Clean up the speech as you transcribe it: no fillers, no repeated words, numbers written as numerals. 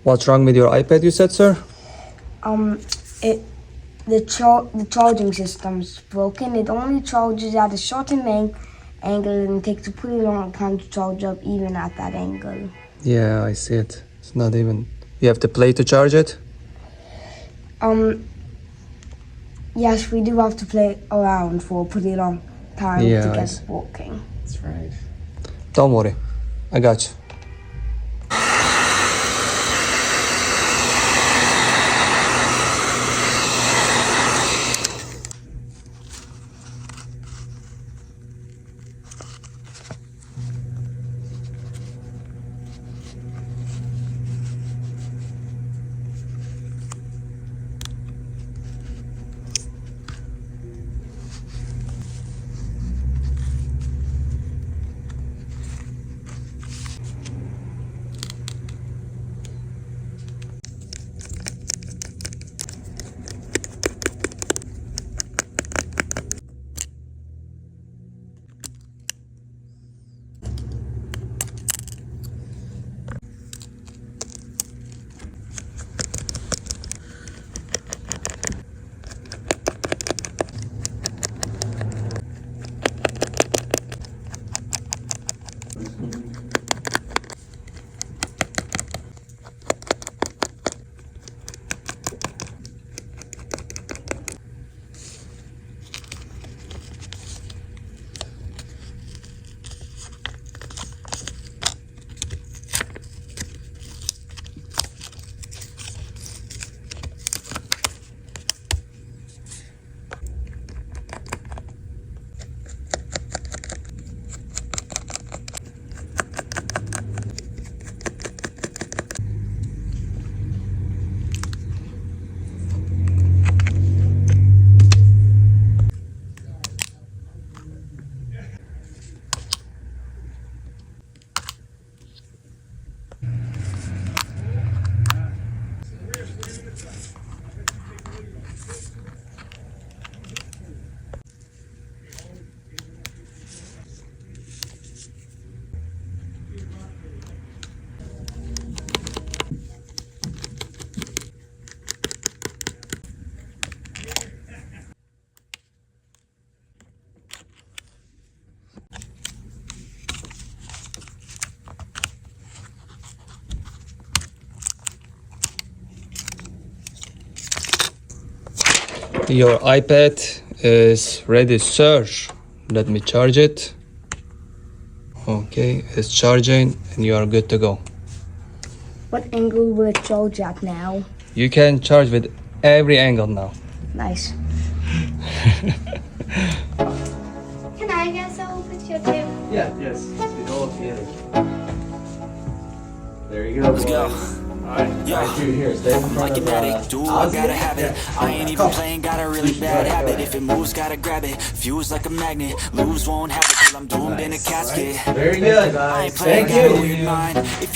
What's wrong with your iPad, you said, sir? The charging system's broken. It only charges at a certain angle and takes a pretty long time to charge up even at that angle. Yeah, I see it. It's not even... You have to play to charge it? Yes, we do have to play around for a pretty long time to get it working. That's right. Don't worry. I got you. Your iPad is ready to charge. Let me charge it. Okay, it's charging and you are good to go. What angle will it charge at now? You can charge with every angle now. Nice. Can I get some picture too? Yeah, yes. We all together. There you go. Let's go. Alright, here, stay in front like of an addict, do I gotta have it. I ain't even playing, got a really bad habit. If it moves, gotta grab it. Fuse like a magnet, lose won't have it till I'm doomed in a casket. Very good. I ain't playing, got a weird mind. If you